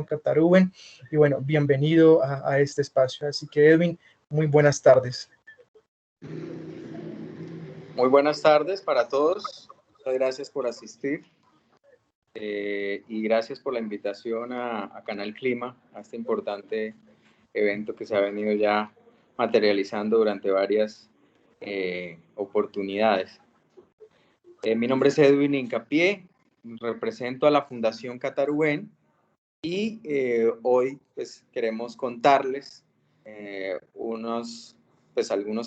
Cataruben. Y bueno, bienvenido a este espacio. Así que Edwin, muy buenas tardes. Muy buenas tardes para todos. Muchas gracias por asistir y gracias por la invitación a Canal Clima, a este importante evento que se ha venido ya materializando durante varias oportunidades. Mi nombre es Edwin Hincapié, represento a la Fundación Cataruben y hoy pues queremos contarles algunos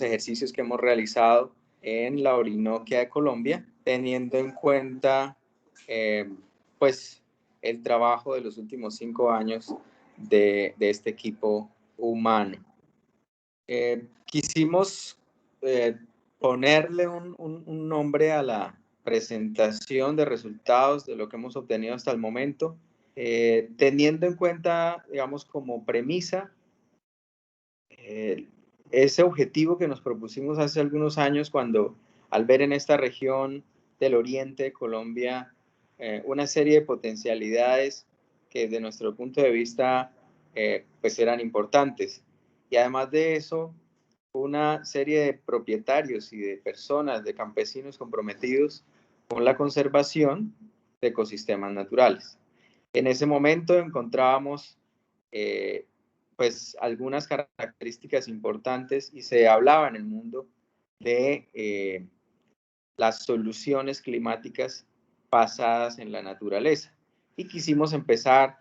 ejercicios que hemos realizado en la Orinoquia de Colombia, teniendo en cuenta pues el trabajo de los últimos 5 años de este equipo humano. Quisimos ponerle un nombre a la presentación de resultados de lo que hemos obtenido hasta el momento, teniendo en cuenta, digamos, como premisa ese objetivo que nos propusimos hace algunos años cuando, al ver en esta región del oriente de Colombia una serie de potencialidades que desde nuestro punto de vista pues eran importantes. Y además de eso, una serie de propietarios y de personas, de campesinos comprometidos con la conservación de ecosistemas naturales. En ese momento encontrábamos pues algunas características importantes y se hablaba en el mundo de las soluciones climáticas basadas en la naturaleza. Y quisimos empezar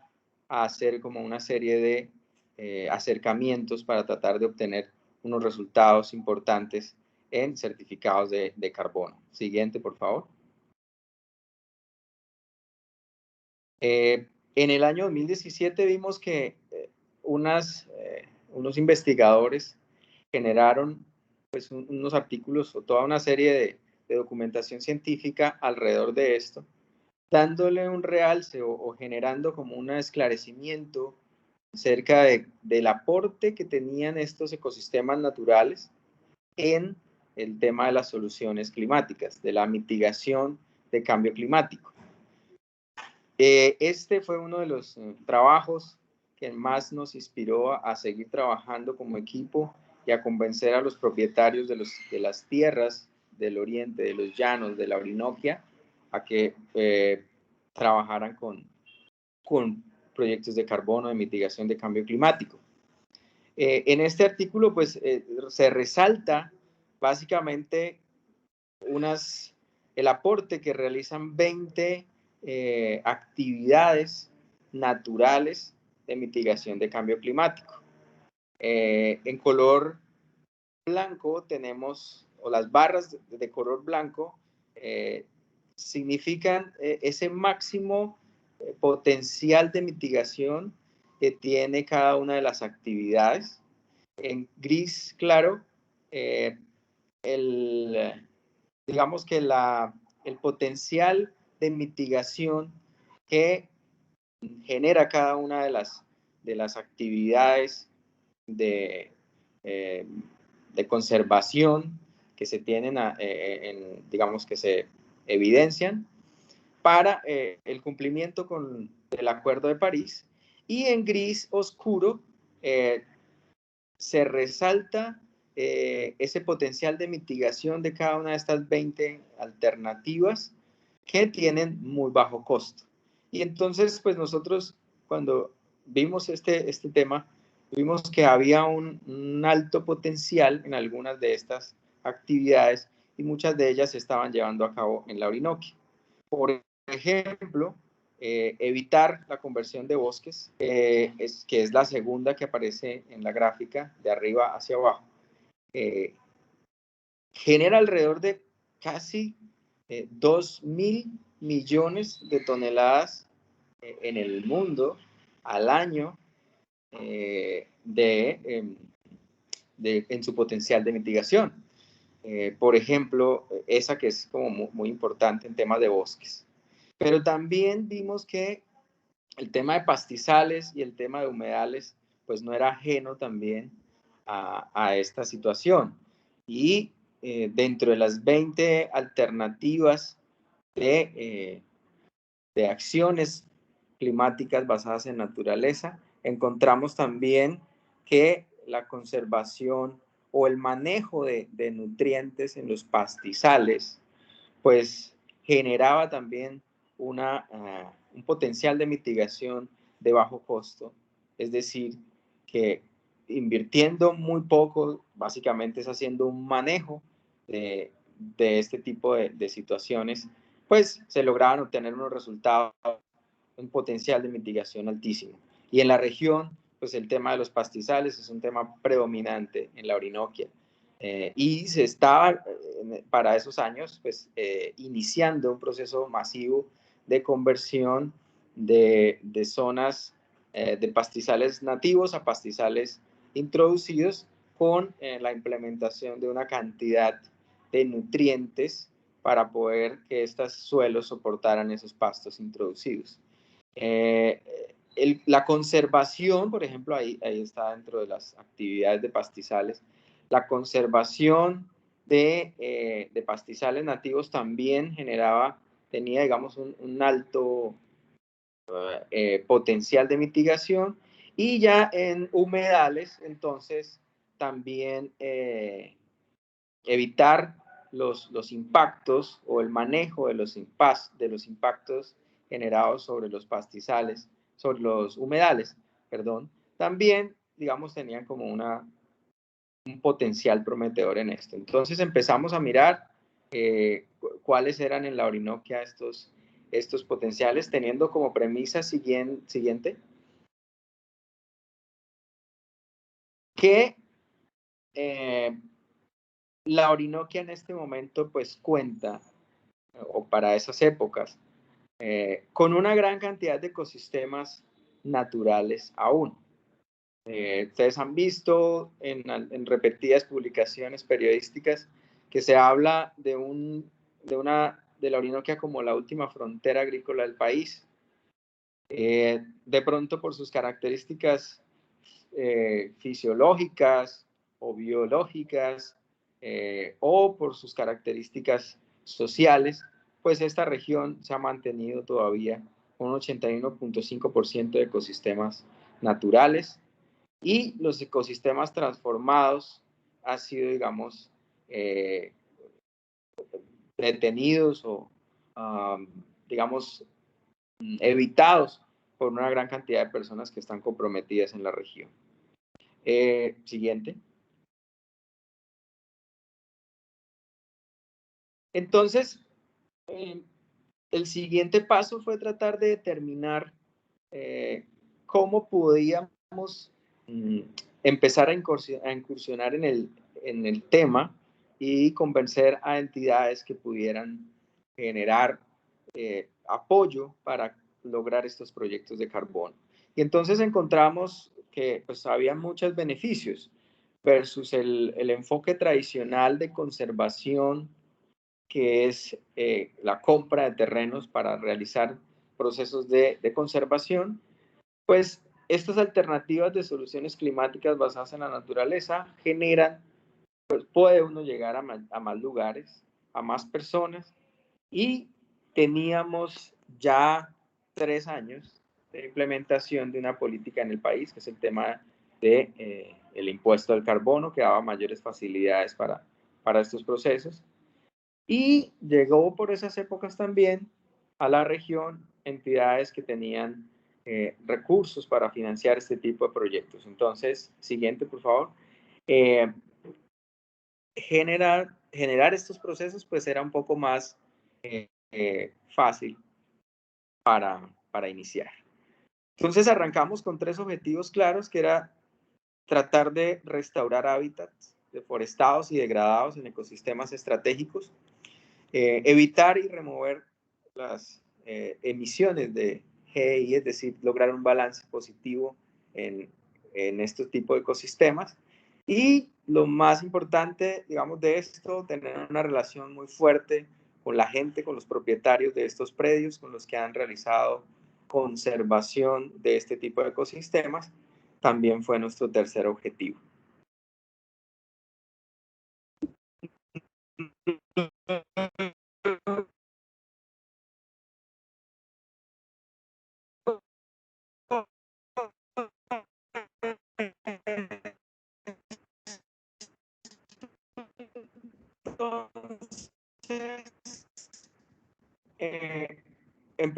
a hacer como una serie de acercamientos para tratar de obtener unos resultados importantes en certificados de carbono. Siguiente, por favor. En el año 2017 vimos que unos investigadores generaron pues, unos artículos o toda una serie de documentación científica alrededor de esto, dándole un realce o generando como un esclarecimiento acerca del aporte que tenían estos ecosistemas naturales en el tema de las soluciones climáticas, de la mitigación de cambio climático. Este fue uno de los trabajos que más nos inspiró a seguir trabajando como equipo y a convencer a los propietarios de las tierras del oriente, de los llanos, de la Orinoquia, a que trabajaran con proyectos de carbono, de mitigación de cambio climático. En este artículo, pues, se resalta básicamente el aporte que realizan 20 actividades naturales de mitigación de cambio climático. En color blanco tenemos, o las barras de color blanco, significan ese máximo potencial de mitigación que tiene cada una de las actividades. En gris claro, digamos que el potencial de mitigación que genera cada una de las actividades de conservación que se tienen, digamos que se evidencian para el cumplimiento con el Acuerdo de París. Y en gris oscuro se resalta ese potencial de mitigación de cada una de estas 20 alternativas que tienen muy bajo costo. Y entonces, pues nosotros cuando vimos este tema, vimos que había un alto potencial en algunas de estas actividades y muchas de ellas se estaban llevando a cabo en la Orinoquia. Por ejemplo, evitar la conversión de bosques, que es la segunda que aparece en la gráfica de arriba hacia abajo. Genera alrededor de casi 2.000 millones de toneladas en el mundo al año en su potencial de mitigación. Por ejemplo, esa que es como muy importante en temas de bosques. Pero también vimos que el tema de pastizales y el tema de humedales, pues no era ajeno también a esta situación. Y dentro de las 20 alternativas de acciones climáticas basadas en naturaleza, encontramos también que la conservación o el manejo de nutrientes en los pastizales, pues generaba también un potencial de mitigación de bajo costo, es decir, que invirtiendo muy poco, básicamente es haciendo un manejo de este tipo de situaciones, pues se lograban obtener unos resultados, un potencial de mitigación altísimo. Y en la región, pues el tema de los pastizales es un tema predominante en la Orinoquia. Y se estaba, para esos años, pues iniciando un proceso masivo de conversión de zonas de pastizales nativos a pastizales introducidos con la implementación de una cantidad de nutrientes para poder que estos suelos soportaran esos pastos introducidos. La conservación, por ejemplo, ahí está dentro de las actividades de pastizales, la conservación de pastizales nativos también tenía, digamos, un alto potencial de mitigación, y ya en humedales, entonces, también evitar los impactos o el manejo de los impactos generados sobre los pastizales, sobre los humedales, perdón, también, digamos, tenían como un potencial prometedor en esto. Entonces empezamos a mirar cuáles eran en la Orinoquia estos potenciales, teniendo como premisa siguiente que la Orinoquia en este momento pues cuenta, o para esas épocas, con una gran cantidad de ecosistemas naturales aún. Ustedes han visto en repetidas publicaciones periodísticas que se habla de la Orinoquia como la última frontera agrícola del país. De pronto por sus características fisiológicas o biológicas, o por sus características sociales, pues esta región se ha mantenido todavía con un 81.5% de ecosistemas naturales, y los ecosistemas transformados han sido, digamos, detenidos o, digamos, evitados por una gran cantidad de personas que están comprometidas en la región. Siguiente. Entonces, el siguiente paso fue tratar de determinar cómo podíamos empezar a incursionar en el tema y convencer a entidades que pudieran generar apoyo para lograr estos proyectos de carbono. Y entonces encontramos que pues había muchos beneficios versus el enfoque tradicional de conservación, que es la compra de terrenos para realizar procesos de conservación. Pues estas alternativas de soluciones climáticas basadas en la naturaleza generan, pues puede uno llegar a más lugares, a más personas, y teníamos ya 3 años de implementación de una política en el país, que es el tema de el impuesto al carbono, que daba mayores facilidades para estos procesos. Y llegó por esas épocas también a la región entidades que tenían recursos para financiar este tipo de proyectos. Entonces, siguiente, por favor. Generar estos procesos pues era un poco más fácil para iniciar. Entonces arrancamos con 3 objetivos claros, que era tratar de restaurar hábitats deforestados y degradados en ecosistemas estratégicos, evitar y remover las emisiones de GI, es decir, lograr un balance positivo en estos tipos de ecosistemas. Y lo más importante, digamos, de esto, tener una relación muy fuerte con la gente, con los propietarios de estos predios, con los que han realizado conservación de este tipo de ecosistemas, también fue nuestro tercer objetivo.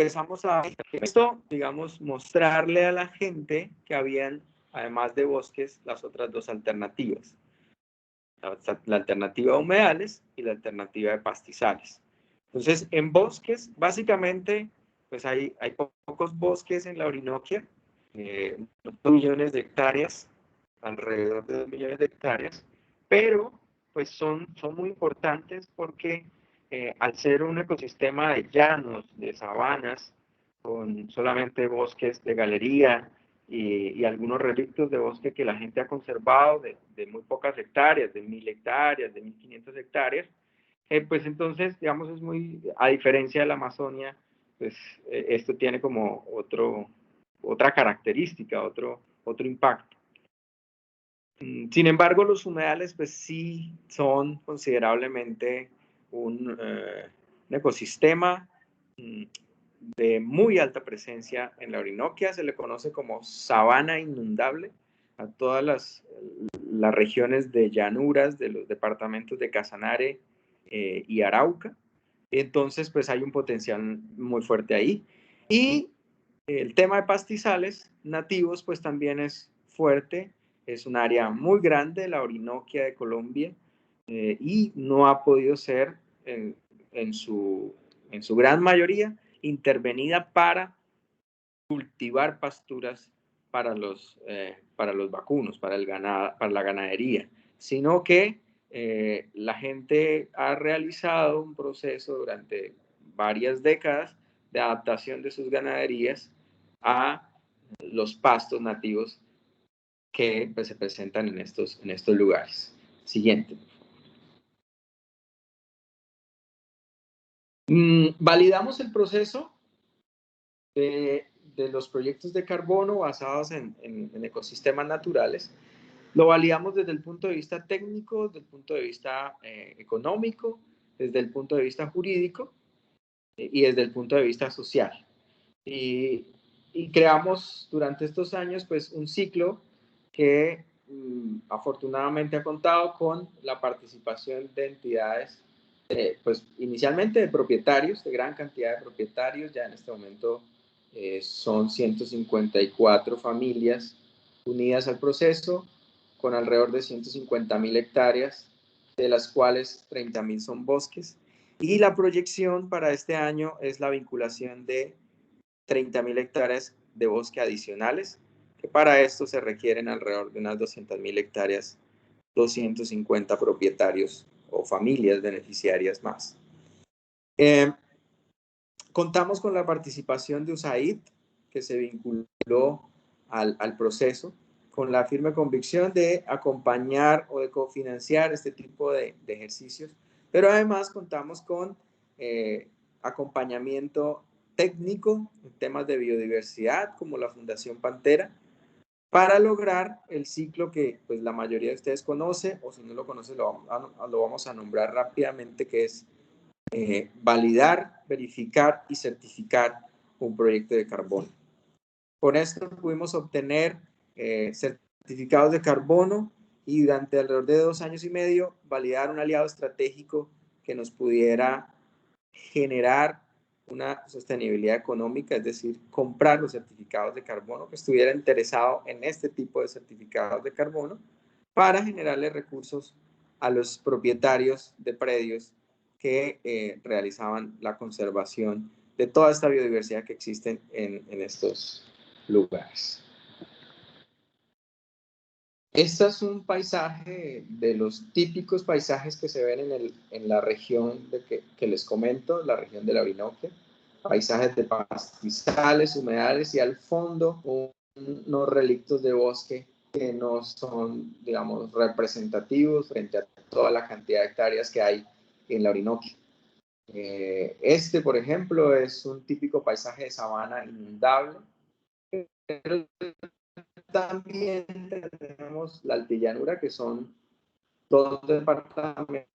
empezamos a esto, digamos, mostrarle a la gente que habían, además de bosques, las otras dos alternativas. La alternativa de humedales y la alternativa de pastizales. Entonces, en bosques, básicamente, pues hay pocos bosques en la Orinoquia, 2 millones de hectáreas, alrededor de 2 millones de hectáreas, pero pues son muy importantes porque al ser un ecosistema de llanos, de sabanas, con solamente bosques de galería y algunos relictos de bosque que la gente ha conservado de muy pocas hectáreas, de 1000 hectáreas, de 1500 hectáreas, pues entonces, digamos, es muy, a diferencia de la Amazonia, pues esto tiene como otra característica, otro impacto. Sin embargo, los humedales pues sí son considerablemente un ecosistema de muy alta presencia en la Orinoquia. Se le conoce como sabana inundable a todas las regiones de llanuras de los departamentos de Casanare y Arauca. Entonces, pues hay un potencial muy fuerte ahí. Y el tema de pastizales nativos, pues también es fuerte. Es un área muy grande, la Orinoquia de Colombia, y no ha podido ser en su gran mayoría intervenida para cultivar pasturas para los vacunos, para la ganadería, sino que la gente ha realizado un proceso durante varias décadas de adaptación de sus ganaderías a los pastos nativos que pues, se presentan en estos lugares. Siguiente. Validamos el proceso de los proyectos de carbono basados en ecosistemas naturales. Lo validamos desde el punto de vista técnico, desde el punto de vista económico, desde el punto de vista jurídico y desde el punto de vista social. Y creamos durante estos años pues un ciclo que afortunadamente ha contado con la participación de entidades, pues inicialmente de propietarios, de gran cantidad de propietarios. Ya en este momento son 154 familias unidas al proceso, con alrededor de 150.000 hectáreas, de las cuales 30.000 son bosques. Y la proyección para este año es la vinculación de 30.000 hectáreas de bosque adicionales, que para esto se requieren alrededor de unas 200.000 hectáreas, 250 propietarios o familias beneficiarias más. Contamos con la participación de USAID, que se vinculó al proceso, con la firme convicción de acompañar o de cofinanciar este tipo de ejercicios, pero además contamos con acompañamiento técnico en temas de biodiversidad, como la Fundación Pantera, para lograr el ciclo que pues, la mayoría de ustedes conoce, o si no lo conoce lo vamos a nombrar rápidamente, que es validar, verificar y certificar un proyecto de carbono. Con esto pudimos obtener certificados de carbono y durante alrededor de 2 años y medio validar un aliado estratégico que nos pudiera generar una sostenibilidad económica, es decir, comprar los certificados de carbono, que estuviera interesado en este tipo de certificados de carbono para generarle recursos a los propietarios de predios que realizaban la conservación de toda esta biodiversidad que existe en estos lugares. Este es un paisaje de los típicos paisajes que se ven en la región que les comento, la región de la Orinoquia. Paisajes de pastizales, humedales y al fondo unos relictos de bosque que no son, digamos, representativos frente a toda la cantidad de hectáreas que hay en la Orinoquia. Este, por ejemplo, es un típico paisaje de sabana inundable, pero también tenemos la altillanura, que son 2 departamentos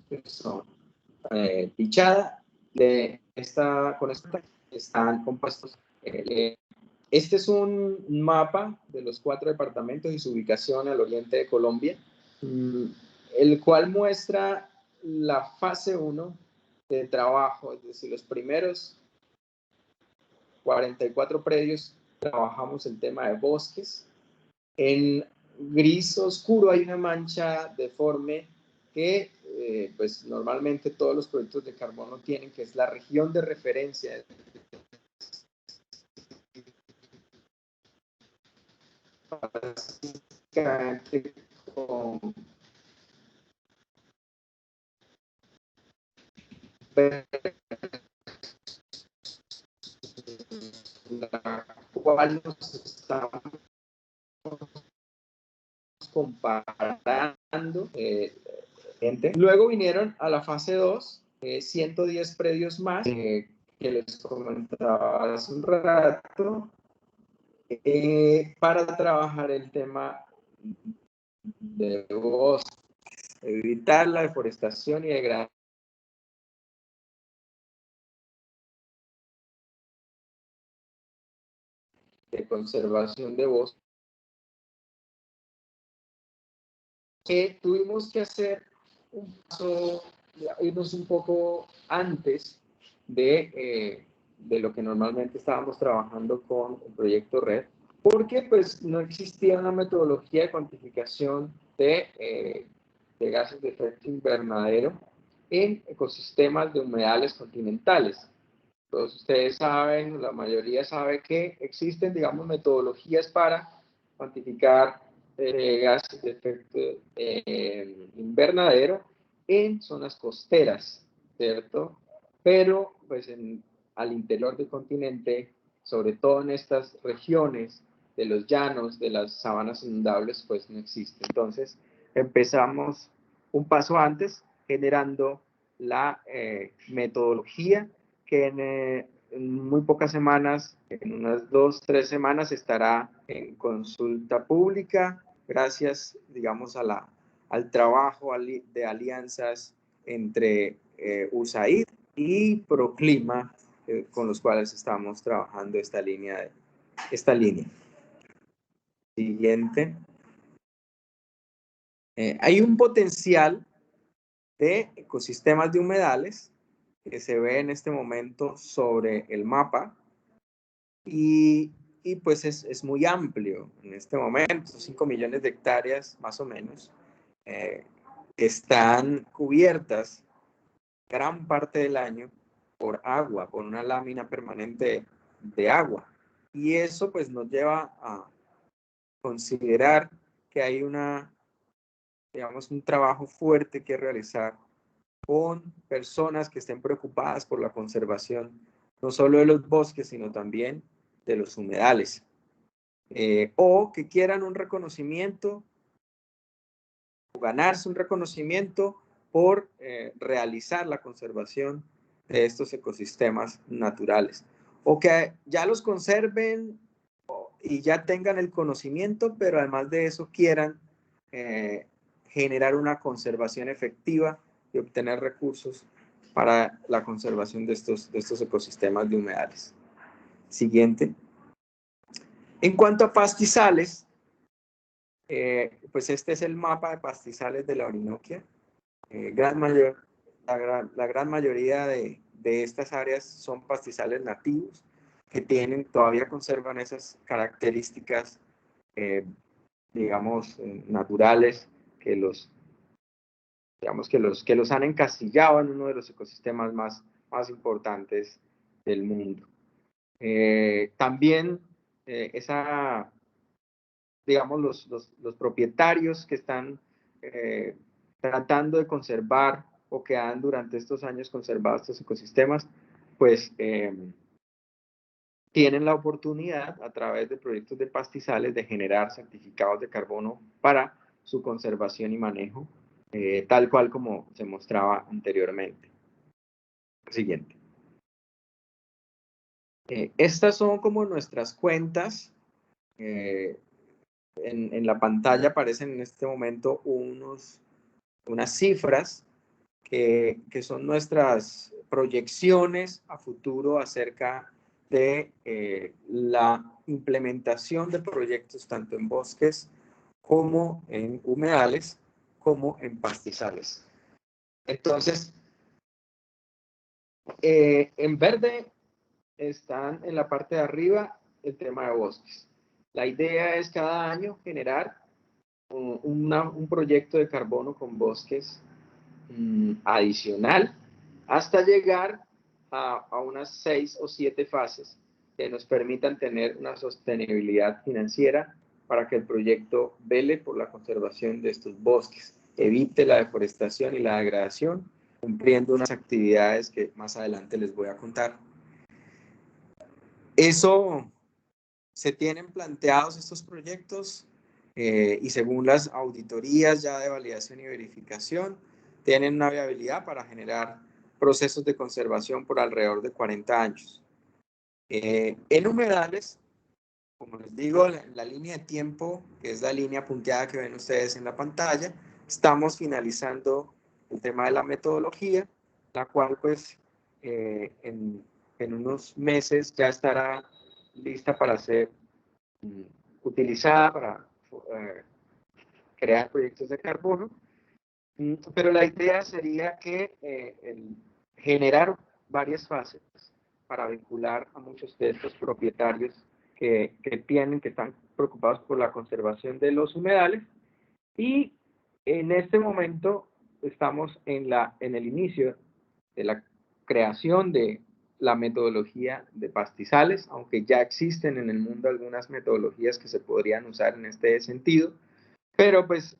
que son Pichada, con esta están compuestos. Este es un mapa de los 4 departamentos y su ubicación al oriente de Colombia. el cual muestra la fase 1 de trabajo, es decir, los primeros 44 predios trabajamos el tema de bosques. En gris oscuro hay una mancha deforme que pues normalmente todos los proyectos de carbono tienen, que es la región de referencia. Básicamente con la cual nos estamos comparando. Luego vinieron a la fase 2, 110 predios más, que les comentaba hace un rato, para trabajar el tema de bosques, evitar la deforestación y degradación de conservación de bosques, que tuvimos que hacer un paso, irnos un poco antes de lo que normalmente estábamos trabajando con el proyecto RED, porque pues no existía una metodología de cuantificación de gases de efecto invernadero en ecosistemas de humedales continentales. Todos ustedes saben, la mayoría sabe que existen, digamos, metodologías para cuantificar gases de efecto invernadero en zonas costeras, ¿cierto? Pero, pues, al interior del continente, sobre todo en estas regiones de los llanos, de las sabanas inundables, pues no existe. Entonces, empezamos un paso antes, generando la metodología que en muy pocas semanas, en unas 2-3 semanas, estará en consulta pública, gracias, digamos, al trabajo de alianzas entre USAID y Proclima, con los cuales estamos trabajando esta línea. Siguiente. Hay un potencial de ecosistemas de humedales que se ve en este momento sobre el mapa y pues es muy amplio en este momento, 5 millones de hectáreas más o menos, están cubiertas gran parte del año por agua, por una lámina permanente de agua. Y eso pues nos lleva a considerar que hay digamos, un trabajo fuerte que realizar con personas que estén preocupadas por la conservación, no solo de los bosques, sino también de los humedales, o que quieran un reconocimiento, o ganarse un reconocimiento por realizar la conservación de estos ecosistemas naturales, o que ya los conserven y ya tengan el conocimiento, pero además de eso quieran generar una conservación efectiva y obtener recursos para la conservación de estos ecosistemas de humedales. Siguiente. En cuanto a pastizales, pues este es el mapa de pastizales de la Orinoquia. La gran mayoría de estas áreas son pastizales nativos que todavía conservan esas características, digamos, naturales que que los han encasillado en uno de los ecosistemas más importantes del mundo. También digamos, los propietarios que están tratando de conservar o que han durante estos años conservado estos ecosistemas, pues tienen la oportunidad a través de proyectos de pastizales de generar certificados de carbono para su conservación y manejo, tal cual como se mostraba anteriormente. Siguiente. Estas son como nuestras cuentas. En la pantalla aparecen en este momento unas cifras que son nuestras proyecciones a futuro acerca de la implementación de proyectos tanto en bosques como en humedales, como en pastizales. Entonces, en verde están en la parte de arriba el tema de bosques. La idea es cada año generar un proyecto de carbono con bosques adicional hasta llegar a unas 6 o 7 fases que nos permitan tener una sostenibilidad financiera para que el proyecto vele por la conservación de estos bosques, evite la deforestación y la degradación, cumpliendo unas actividades que más adelante les voy a contar. Eso se tienen planteados estos proyectos y según las auditorías ya de validación y verificación, tienen una viabilidad para generar procesos de conservación por alrededor de 40 años. En humedales, como les digo, la línea de tiempo, que es la línea punteada que ven ustedes en la pantalla, estamos finalizando el tema de la metodología, la cual pues en unos meses ya estará lista para ser utilizada para crear proyectos de carbono. Pero la idea sería que generar varias fases para vincular a muchos de estos propietarios que están preocupados por la conservación de los humedales. Y en este momento estamos en el inicio de la creación de la metodología de pastizales, aunque ya existen en el mundo algunas metodologías que se podrían usar en este sentido, pero pues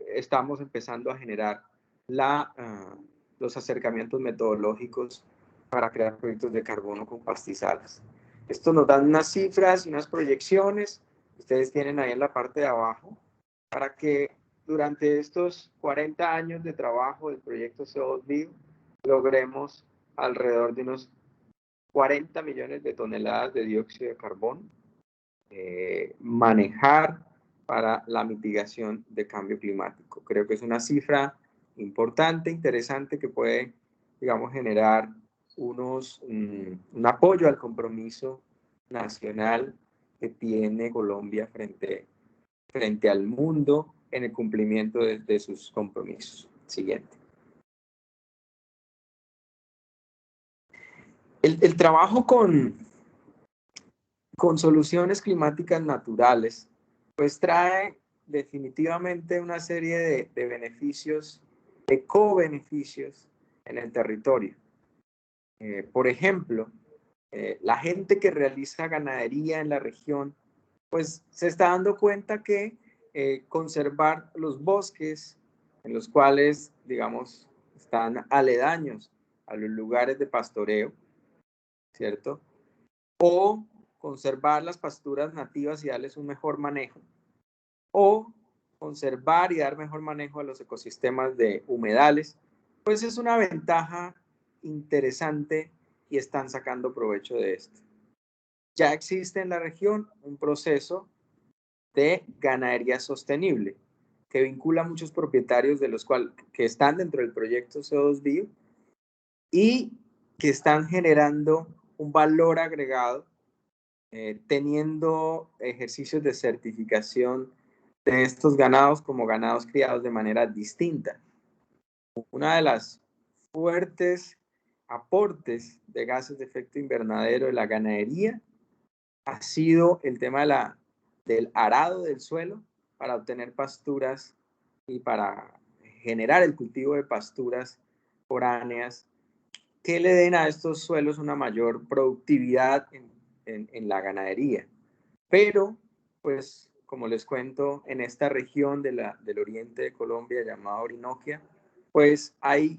estamos empezando a generar los acercamientos metodológicos para crear proyectos de carbono con pastizales. Esto nos da unas cifras y unas proyecciones, ustedes tienen ahí en la parte de abajo, para que durante estos 40 años de trabajo del proyecto CO2 Bio logremos alrededor de unos 40 millones de toneladas de dióxido de carbono, manejar para la mitigación de cambio climático. Creo que es una cifra importante, interesante, que puede, digamos, generar un apoyo al compromiso nacional que tiene Colombia frente al mundo en el cumplimiento de sus compromisos. Siguiente. El trabajo con soluciones climáticas naturales, pues trae definitivamente una serie de beneficios, de co-beneficios en el territorio. Por ejemplo, la gente que realiza ganadería en la región, pues se está dando cuenta que conservar los bosques en los cuales, digamos, están aledaños a los lugares de pastoreo, ¿cierto? O conservar las pasturas nativas y darles un mejor manejo, o conservar y dar mejor manejo a los ecosistemas de humedales, pues es una ventaja interesante y están sacando provecho de esto. Ya existe en la región un proceso de ganadería sostenible que vincula a muchos propietarios de los cuales que están dentro del proyecto CO2 Bio y que están generando un valor agregado teniendo ejercicios de certificación de estos ganados como ganados criados de manera distinta. Una de las fuertes aportes de gases de efecto invernadero de la ganadería ha sido el tema del arado del suelo para obtener pasturas y para generar el cultivo de pasturas foráneas que le den a estos suelos una mayor productividad en la ganadería. Pero, pues, como les cuento, en esta región del oriente de Colombia llamada Orinoquia, pues hay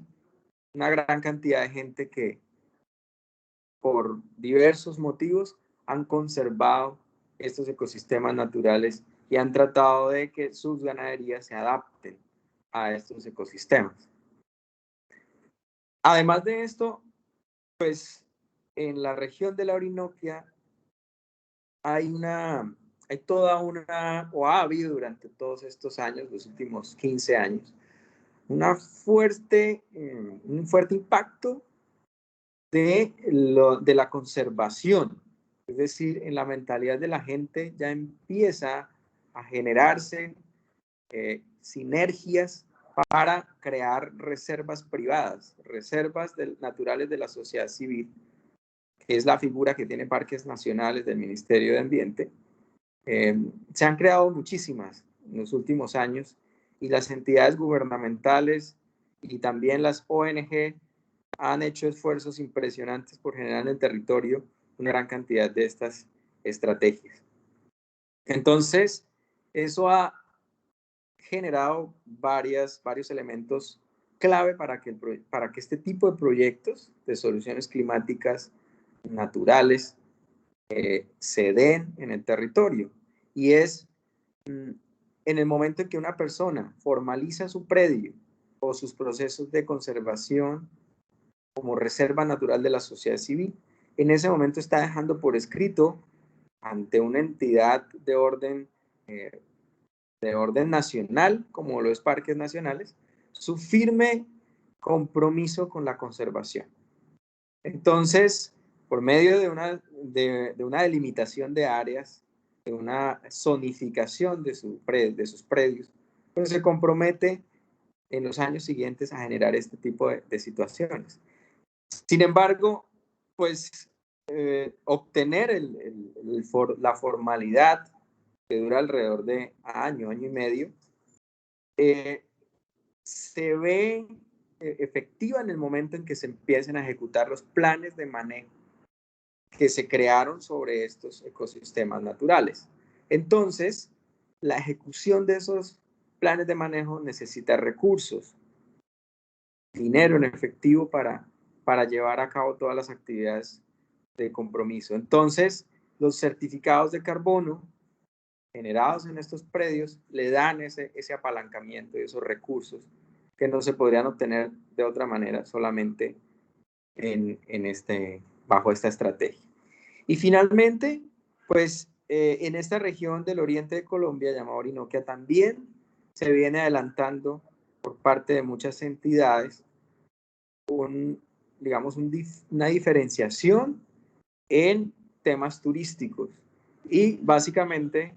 una gran cantidad de gente que por diversos motivos han conservado estos ecosistemas naturales y han tratado de que sus ganaderías se adapten a estos ecosistemas. Además de esto, pues en la región de la Orinoquia hay toda una, o ha habido durante todos estos años, los últimos 15 años, un fuerte impacto de la conservación. Es decir, en la mentalidad de la gente ya empieza a generarse sinergias para crear reservas privadas, reservas naturales de la sociedad civil, que es la figura que tiene Parques Nacionales del Ministerio de Ambiente. Se han creado muchísimas en los últimos años y las entidades gubernamentales y también las ONG han hecho esfuerzos impresionantes por generar en el territorio una gran cantidad de estas estrategias. Entonces, eso ha generado varios elementos clave para que este tipo de proyectos de soluciones climáticas naturales se den en el territorio. Y es en el momento en que una persona formaliza su predio o sus procesos de conservación como reserva natural de la sociedad civil, en ese momento está dejando por escrito ante una entidad de orden nacional, como lo es Parques Nacionales, su firme compromiso con la conservación. Entonces, por medio de una delimitación de áreas, de una zonificación de sus predios, pues se compromete en los años siguientes a generar este tipo de situaciones. Sin embargo, pues obtener la formalidad que dura alrededor de año y medio, se ve efectiva en el momento en que se empiecen a ejecutar los planes de manejo que se crearon sobre estos ecosistemas naturales. Entonces, la ejecución de esos planes de manejo necesita recursos, dinero en efectivo para llevar a cabo todas las actividades de compromiso. Entonces, los certificados de carbono generados en estos predios le dan ese apalancamiento y esos recursos que no se podrían obtener de otra manera solamente bajo esta estrategia. Y finalmente, pues en esta región del oriente de Colombia, llamada Orinoquia, también se viene adelantando por parte de muchas entidades una diferenciación en temas turísticos y básicamente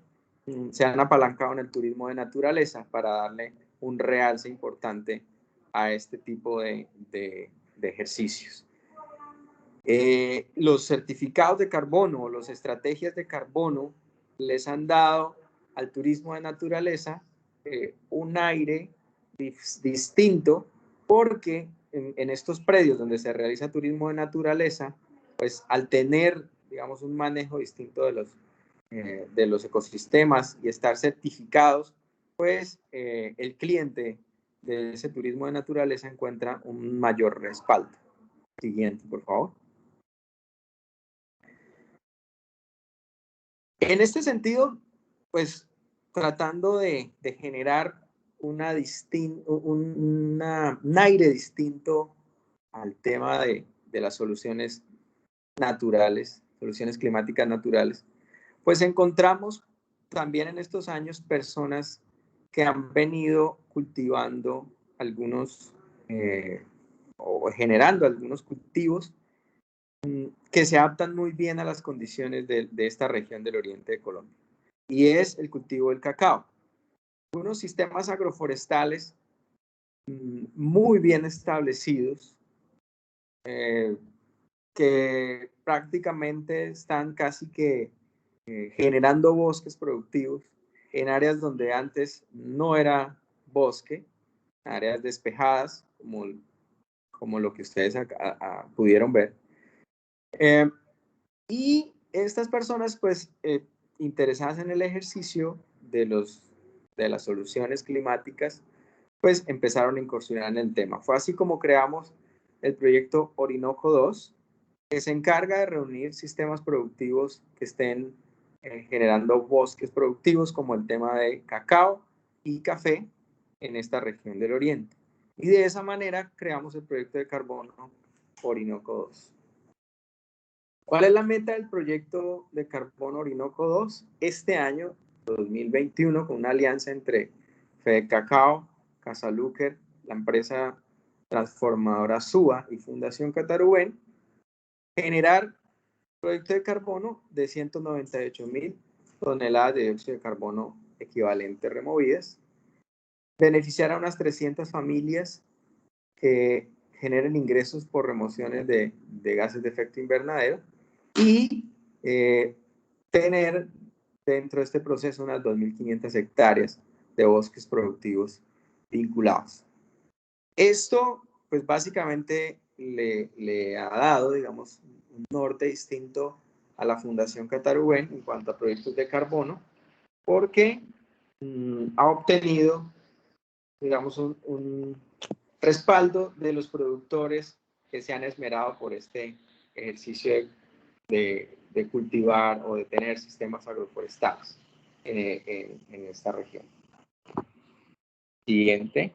se han apalancado en el turismo de naturaleza para darle un realce importante a este tipo de ejercicios. Los certificados de carbono o las estrategias de carbono les han dado al turismo de naturaleza un aire distinto, porque en estos predios donde se realiza turismo de naturaleza, pues al tener, digamos, un manejo distinto de los ecosistemas y estar certificados, pues el cliente de ese turismo de naturaleza encuentra un mayor respaldo. Siguiente, por favor. En este sentido, pues tratando de generar un aire distinto al tema de las soluciones naturales, soluciones climáticas naturales, pues encontramos también en estos años personas que han venido cultivando o generando algunos cultivos que se adaptan muy bien a las condiciones de esta región del oriente de Colombia, y es el cultivo del cacao. Unos sistemas agroforestales muy bien establecidos, que prácticamente están casi que generando bosques productivos en áreas donde antes no era bosque, áreas despejadas, como lo que ustedes pudieron ver. Y estas personas, pues, interesadas en el ejercicio de las soluciones climáticas, pues empezaron a incursionar en el tema. Fue así como creamos el proyecto Orinoco 2, que se encarga de reunir sistemas productivos que estén generando bosques productivos, como el tema de cacao y café en esta región del oriente. Y de esa manera creamos el proyecto de carbono Orinoco 2. ¿Cuál es la meta del proyecto de carbono Orinoco 2? Este año, 2021, con una alianza entre Fede Cacao, Casa Luker, la empresa transformadora SUA y Fundación Catarubén, generar proyecto de carbono de 198.000 toneladas de dióxido de carbono equivalente removidas, beneficiar a unas 300 familias que generen ingresos por remociones de gases de efecto invernadero y tener dentro de este proceso unas 2.500 hectáreas de bosques productivos vinculados. Esto, pues básicamente le ha dado, digamos, un norte distinto a la Fundación Qatar UN en cuanto a proyectos de carbono, porque ha obtenido, digamos, un respaldo de los productores que se han esmerado por este ejercicio de cultivar o de tener sistemas agroforestales en esta región. Siguiente.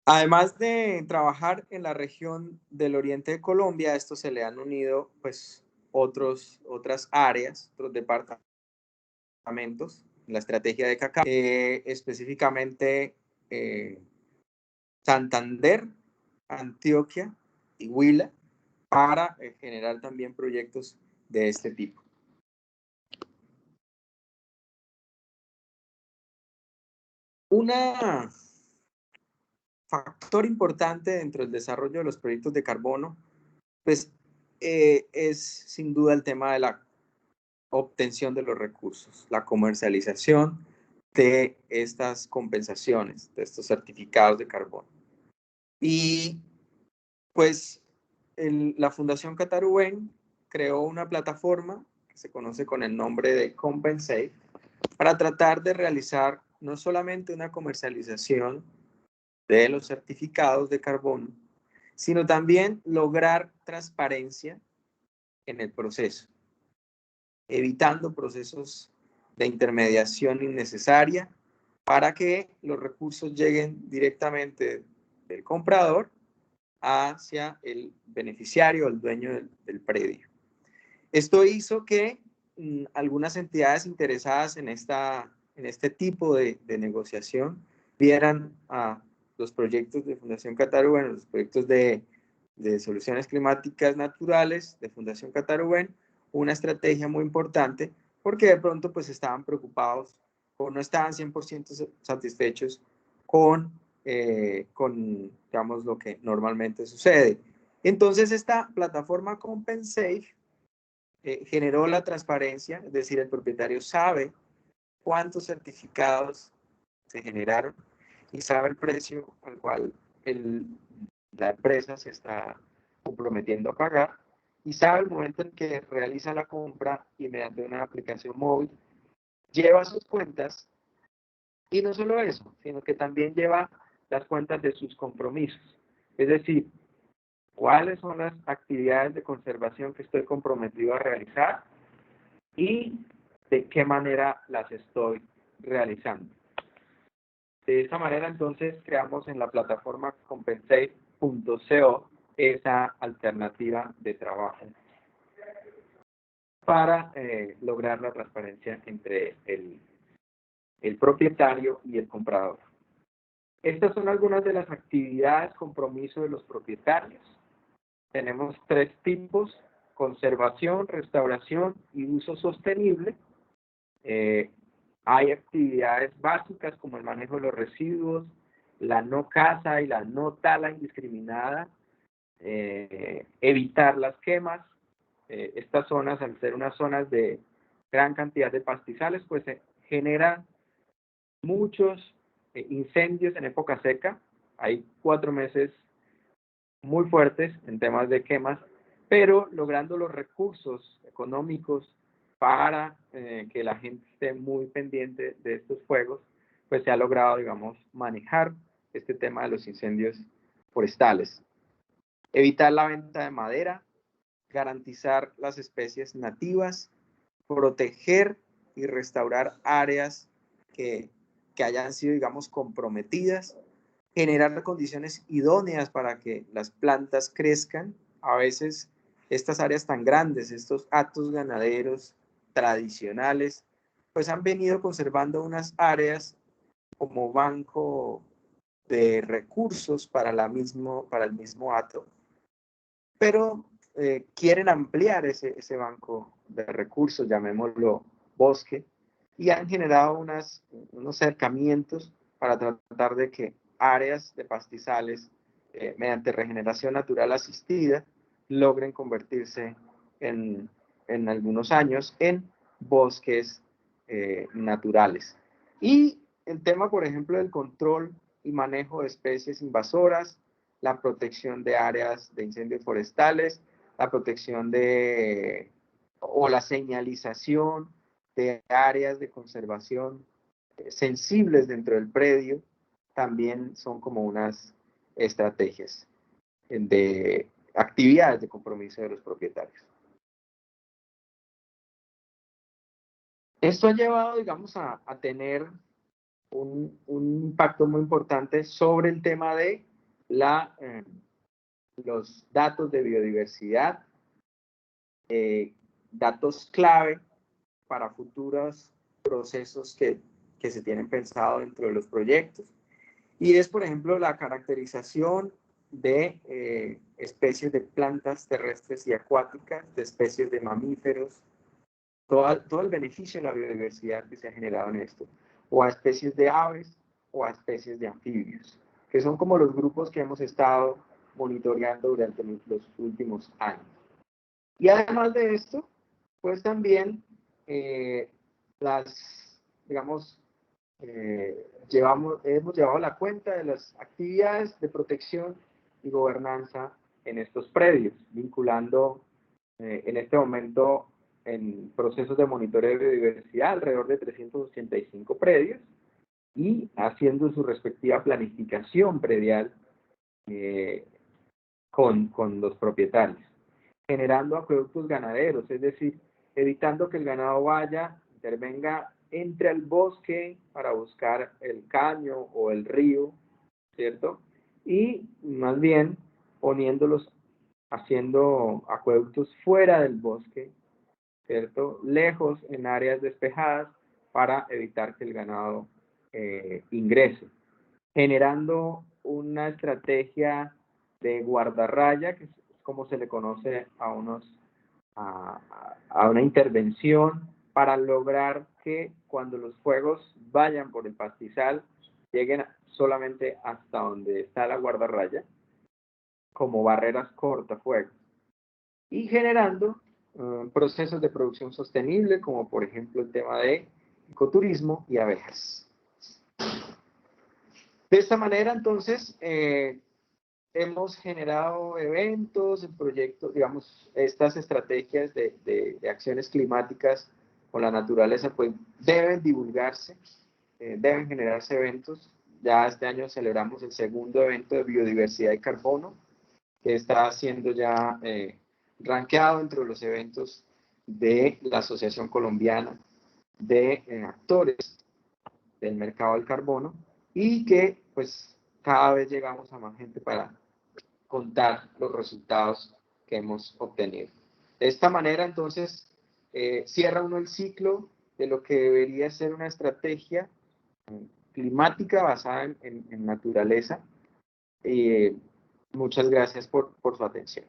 Además de trabajar en la región del oriente de Colombia, a esto se le han unido pues otras áreas, otros departamentos, la estrategia de cacao, específicamente Santander, Antioquia y Huila, para generar también proyectos de este tipo. Un factor importante dentro del desarrollo de los proyectos de carbono, pues es sin duda el tema de la obtención de los recursos, la comercialización de estas compensaciones, de estos certificados de carbono. Y pues la Fundación Qatar UN creó una plataforma que se conoce con el nombre de Compensate para tratar de realizar no solamente una comercialización de los certificados de carbono, sino también lograr transparencia en el proceso, evitando procesos de intermediación innecesaria para que los recursos lleguen directamente del comprador hacia el beneficiario, el dueño del predio. Esto hizo que algunas entidades interesadas en este tipo de negociación vieran a los proyectos de Fundación Qatar UN, los proyectos de soluciones climáticas naturales de Fundación Qatar UN, una estrategia muy importante, porque de pronto pues estaban preocupados o no estaban 100% satisfechos con digamos, lo que normalmente sucede. Entonces, esta plataforma Compensate generó la transparencia, es decir, el propietario sabe cuántos certificados se generaron y sabe el precio al cual la empresa se está comprometiendo a pagar y sabe el momento en que realiza la compra y mediante una aplicación móvil lleva sus cuentas. Y no solo eso, sino que también lleva las cuentas de sus compromisos. Es decir, cuáles son las actividades de conservación que estoy comprometido a realizar y de qué manera las estoy realizando. De esta manera, entonces, creamos en la plataforma compensate.co esa alternativa de trabajo para lograr la transparencia entre el propietario y el comprador. Estas son algunas de las actividades, compromiso de los propietarios. Tenemos 3 tipos: conservación, restauración y uso sostenible. Hay actividades básicas como el manejo de los residuos, la no caza y la no tala indiscriminada, evitar las quemas. Estas zonas, al ser unas zonas de gran cantidad de pastizales, pues se generan muchos incendios en época seca. Hay 4 meses muy fuertes en temas de quemas, pero logrando los recursos económicos para que la gente esté muy pendiente de estos fuegos, pues se ha logrado, digamos, manejar este tema de los incendios forestales. Evitar la venta de madera, garantizar las especies nativas, proteger y restaurar áreas que hayan sido, digamos, comprometidas, generar condiciones idóneas para que las plantas crezcan. A veces estas áreas tan grandes, estos hatos ganaderos tradicionales, pues han venido conservando unas áreas como banco de recursos para el mismo hato, pero quieren ampliar ese banco de recursos, llamémoslo bosque, y han generado unos cercamientos para tratar de que áreas de pastizales, mediante regeneración natural asistida, logren convertirse en algunos años en bosques naturales. Y el tema, por ejemplo, del control y manejo de especies invasoras, la protección de áreas de incendios forestales, la protección o la señalización de áreas de conservación sensibles dentro del predio, también son como unas estrategias de actividades de compromiso de los propietarios. Esto ha llevado, digamos, a tener un impacto muy importante sobre el tema de los datos de biodiversidad, datos clave para futuros procesos que se tienen pensado dentro de los proyectos. Y es, por ejemplo, la caracterización de especies de plantas terrestres y acuáticas, de especies de mamíferos, todo el beneficio de la biodiversidad que se ha generado en esto, o a especies de aves o a especies de anfibios, que son como los grupos que hemos estado monitoreando durante los últimos años. Y además de esto, pues también digamos, hemos llevado la cuenta de las actividades de protección y gobernanza en estos predios, vinculando en este momento en procesos de monitoreo de biodiversidad alrededor de 385 predios y haciendo su respectiva planificación predial con los propietarios, generando acueductos ganaderos, es decir, evitando que el ganado vaya, intervenga, entre al bosque para buscar el caño o el río, ¿cierto? Y más bien poniéndolos, haciendo acueductos fuera del bosque, ¿cierto? Lejos, en áreas despejadas, para evitar que el ganado ingrese, generando una estrategia de guardarraya, que es como se le conoce a una intervención para lograr que cuando los fuegos vayan por el pastizal lleguen solamente hasta donde está la guardarraya, como barreras cortafuegos, y generando procesos de producción sostenible, como por ejemplo el tema de ecoturismo y abejas. De esta manera, entonces, hemos generado eventos, proyectos, digamos, estas estrategias de acciones climáticas con la naturaleza, pues deben divulgarse, deben generarse eventos. Ya este año celebramos el segundo evento de biodiversidad y carbono, que está siendo ya rankeado entre los eventos de la Asociación Colombiana de Actores del Mercado del Carbono, y que pues cada vez llegamos a más gente para contar los resultados que hemos obtenido. De esta manera, entonces, cierra uno el ciclo de lo que debería ser una estrategia climática basada en naturaleza. Muchas gracias por su atención.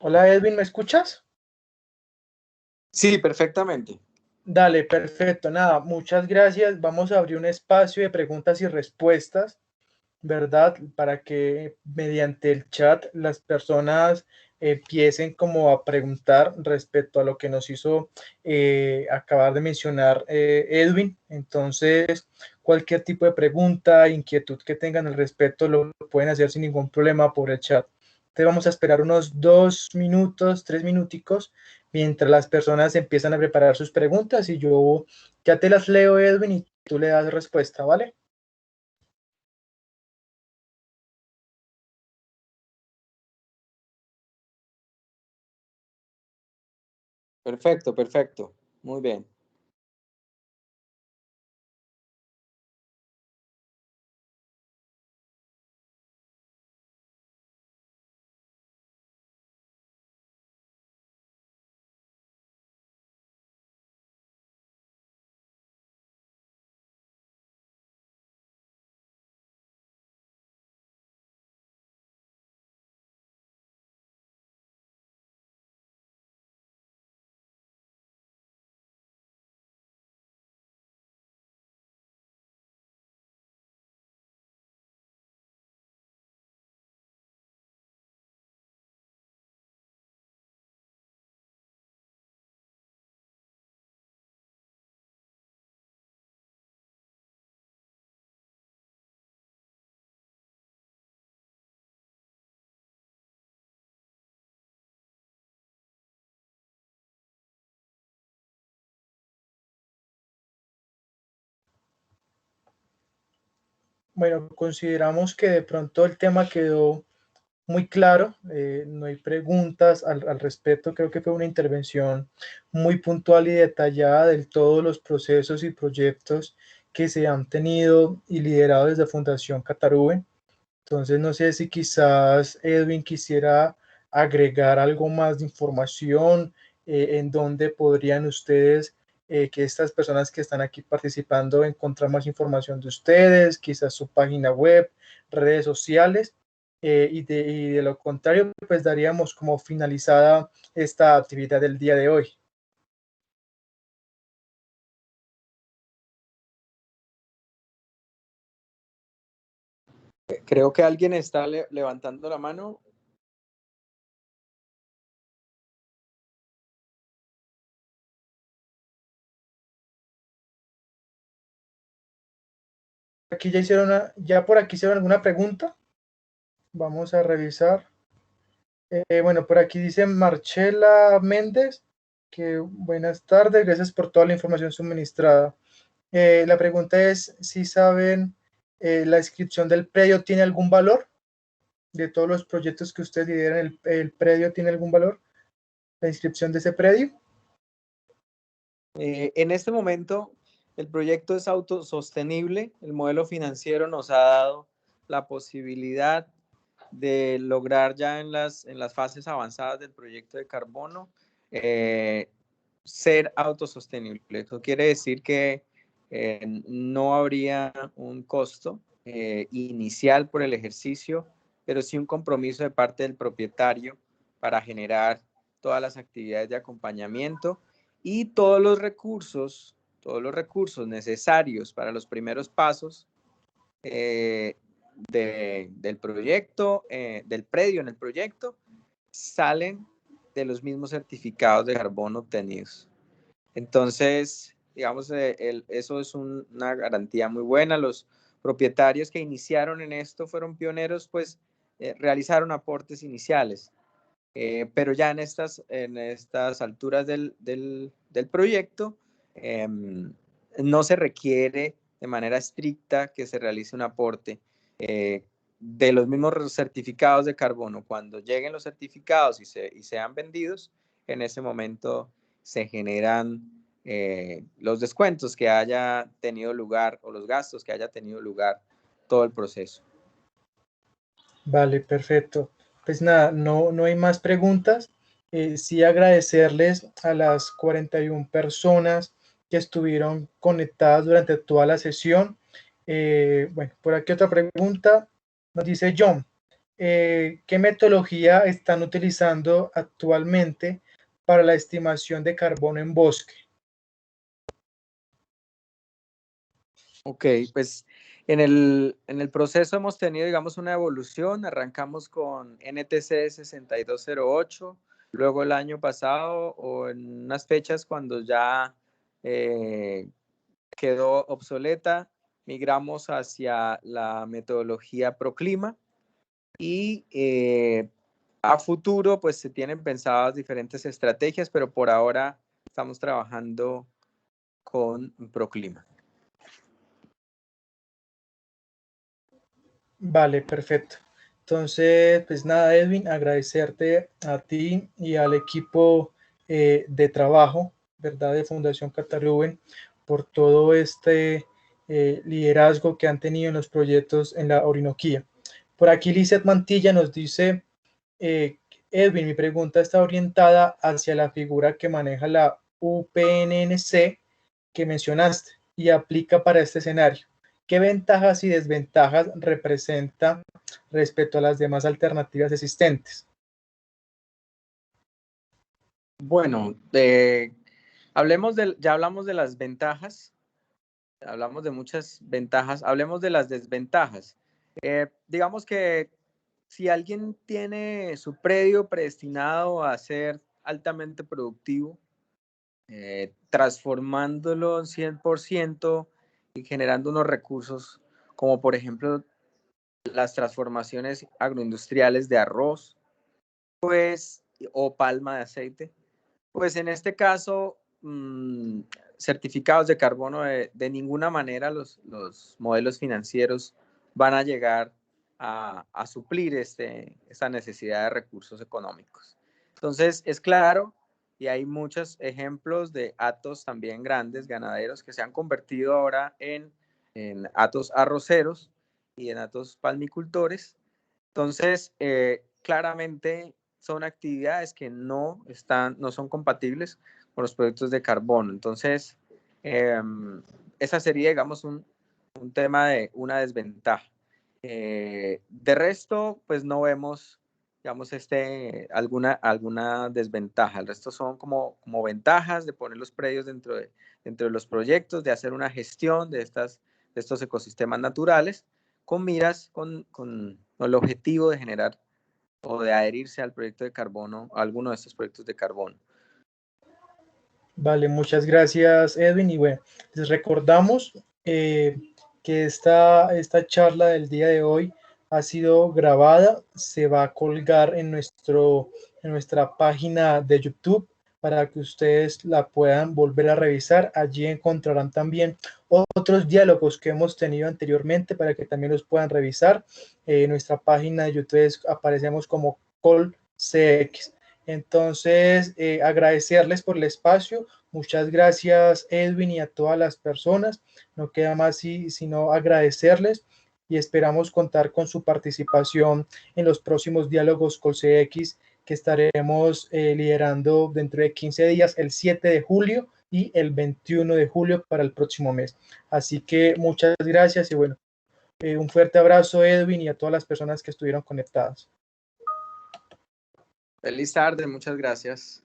Hola Edwin, ¿me escuchas? Sí, perfectamente. Dale, perfecto. Nada, muchas gracias. Vamos a abrir un espacio de preguntas y respuestas, ¿verdad? Para que mediante el chat las personas empiecen como a preguntar respecto a lo que nos hizo acabar de mencionar Edwin. Entonces, cualquier tipo de pregunta, inquietud que tengan al respecto, lo pueden hacer sin ningún problema por el chat. Entonces vamos a esperar unos 2 minutos, 3 minuticos, mientras las personas empiezan a preparar sus preguntas y yo ya te las leo, Edwin, y tú le das respuesta, ¿vale? Perfecto, perfecto. Muy bien. Bueno, consideramos que de pronto el tema quedó muy claro, no hay preguntas al respecto. Creo que fue una intervención muy puntual y detallada de todos los procesos y proyectos que se han tenido y liderado desde Fundación Catarube. Entonces, no sé si quizás Edwin quisiera agregar algo más de información, en donde podrían ustedes, que estas personas que están aquí participando, encontrar más información de ustedes, quizás su página web, redes sociales, y de lo contrario, pues daríamos como finalizada esta actividad del día de hoy. Creo que alguien está levantando la mano. Aquí ya hicieron ya por aquí hicieron alguna pregunta. Vamos a revisar. Bueno, por aquí dice Marcela Méndez, que buenas tardes, gracias por toda la información suministrada. La pregunta es si saben, la inscripción del predio tiene algún valor, de todos los proyectos que ustedes lideran, el predio tiene algún valor, la inscripción de ese predio. En este momento, el proyecto es autosostenible. El modelo financiero nos ha dado la posibilidad de lograr ya en las fases avanzadas del proyecto de carbono ser autosostenible. Eso quiere decir que no habría un costo inicial por el ejercicio, pero sí un compromiso de parte del propietario para generar todas las actividades de acompañamiento y todos los recursos necesarios para los primeros pasos del proyecto, del predio en el proyecto, salen de los mismos certificados de carbono obtenidos. Entonces, digamos, eso es una garantía muy buena. Los propietarios que iniciaron en esto fueron pioneros, pues realizaron aportes iniciales. Pero ya en estas alturas del proyecto, no se requiere de manera estricta que se realice un aporte de los mismos certificados de carbono. Cuando lleguen los certificados y sean vendidos, en ese momento se generan los descuentos que haya tenido lugar o los gastos que haya tenido lugar todo el proceso. Vale, perfecto. Pues nada, no hay más preguntas. Sí agradecerles a las 41 personas que estuvieron conectadas durante toda la sesión. Bueno, por aquí otra pregunta. Nos dice John, ¿qué metodología están utilizando actualmente para la estimación de carbono en bosque? Ok, pues en el proceso hemos tenido, digamos, una evolución. Arrancamos con NTC 6208, luego el año pasado o en unas fechas cuando ya quedó obsoleta, migramos hacia la metodología Proclima y a futuro pues se tienen pensadas diferentes estrategias, pero por ahora estamos trabajando con Proclima. Vale, perfecto. Entonces, pues nada, Edwin, agradecerte a ti y al equipo, de trabajo, ¿verdad?, de Fundación Catarrubén por todo este, liderazgo que han tenido en los proyectos en la Orinoquía. Por aquí Lizeth Mantilla nos dice, eh, Edwin, mi pregunta está orientada hacia la figura que maneja la UPNNC que mencionaste y aplica para este escenario. ¿Qué ventajas y desventajas representa respecto a las demás alternativas existentes? Bueno, ya hablamos de las ventajas, hablamos de muchas ventajas, hablemos de las desventajas. Digamos que si alguien tiene su predio predestinado a ser altamente productivo, transformándolo en 100% y generando unos recursos como por ejemplo las transformaciones agroindustriales de arroz, pues, o palma de aceite, pues en este caso, certificados de carbono de ninguna manera los modelos financieros van a llegar a suplir esta necesidad de recursos económicos. Entonces, es claro, y hay muchos ejemplos de hatos también grandes, ganaderos, que se han convertido ahora en hatos arroceros y en hatos palmicultores. Entonces, claramente son actividades que no son compatibles con los proyectos de carbono. Entonces, esa sería, digamos, un tema de una desventaja. De resto, pues no vemos, digamos, alguna desventaja. El resto son como ventajas de poner los predios dentro de los proyectos, de hacer una gestión de estos ecosistemas naturales con miras, con el objetivo de generar o de adherirse al proyecto de carbono, a alguno de estos proyectos de carbono. Vale, muchas gracias, Edwin. Y bueno, les recordamos que esta charla del día de hoy ha sido grabada, se va a colgar en nuestra página de YouTube para que ustedes la puedan volver a revisar. Allí encontrarán también otros diálogos que hemos tenido anteriormente para que también los puedan revisar. En nuestra página de YouTube aparecemos como ColCX. Entonces, agradecerles por el espacio. Muchas gracias, Edwin, y a todas las personas. No queda más sino agradecerles y esperamos contar con su participación en los próximos diálogos ColCX que estaremos liderando dentro de 15 días, el 7 de julio y el 21 de julio para el próximo mes. Así que muchas gracias y bueno, un fuerte abrazo, Edwin, y a todas las personas que estuvieron conectadas. Feliz tarde, muchas gracias.